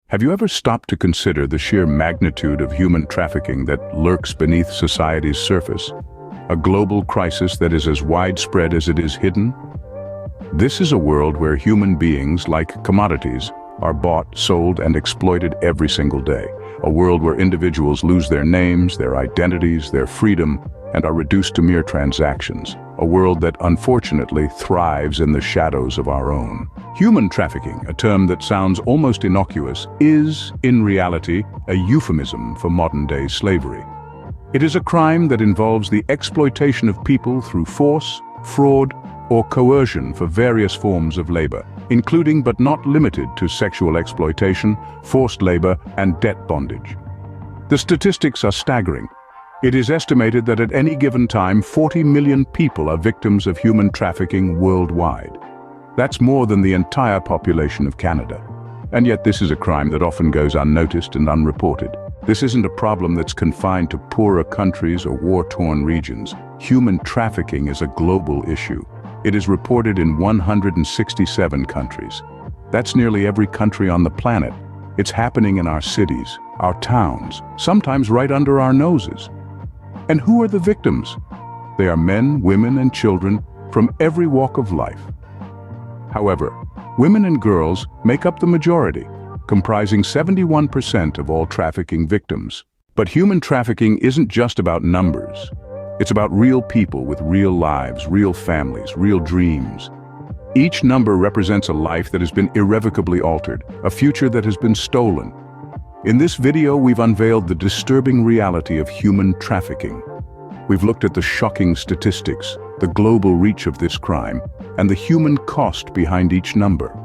Have you ever stopped to consider the sheer magnitude of human trafficking that lurks beneath society's surface? A global crisis that is as widespread as it is hidden? This is a world where human beings, like commodities, are bought, sold, and exploited every single day. A world where individuals lose their names, their identities, their freedom, and are reduced to mere transactions. A world that, unfortunately, thrives in the shadows of our own. Human trafficking, a term that sounds almost innocuous, is, in reality, a euphemism for modern-day slavery. It is a crime that involves the exploitation of people through force, fraud, or coercion for various forms of labor, including but not limited to sexual exploitation, forced labor, and debt bondage. The statistics are staggering. It is estimated that at any given time, 40 million people are victims of human trafficking worldwide. That's more than the entire population of Canada. And yet this is a crime that often goes unnoticed and unreported. This isn't a problem that's confined to poorer countries or war-torn regions. Human trafficking is a global issue. It is reported in 167 countries. That's nearly every country on the planet. It's happening in our cities, our towns, sometimes right under our noses. And who are the victims? They are men, women, and children from every walk of life. However, women and girls make up the majority, comprising 71% of all trafficking victims. But human trafficking isn't just about numbers. It's about real people with real lives, real families, real dreams. Each number represents a life that has been irrevocably altered, a future that has been stolen. In this video, we've unveiled the disturbing reality of human trafficking. We've looked at the shocking statistics, the global reach of this crime, and the human cost behind each number.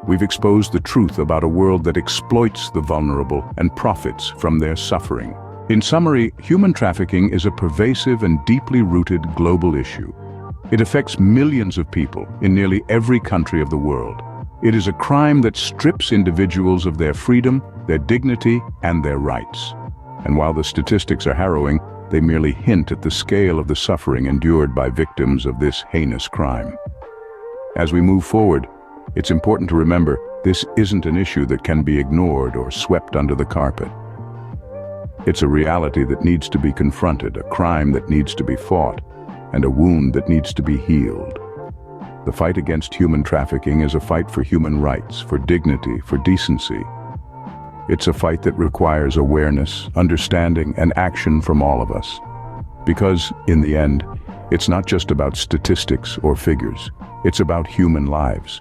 We've exposed the truth about a world that exploits the vulnerable and profits from their suffering. In summary, human trafficking is a pervasive and deeply rooted global issue. It affects millions of people in nearly every country of the world. It is a crime that strips individuals of their freedom, their dignity, and their rights. And while the statistics are harrowing, they merely hint at the scale of the suffering endured by victims of this heinous crime. As we move forward, it's important to remember this isn't an issue that can be ignored or swept under the carpet. It's a reality that needs to be confronted, a crime that needs to be fought, and a wound that needs to be healed. The fight against human trafficking is a fight for human rights, for dignity, for decency. It's a fight that requires awareness, understanding, and action from all of us. Because, in the end, it's not just about statistics or figures. It's about human lives.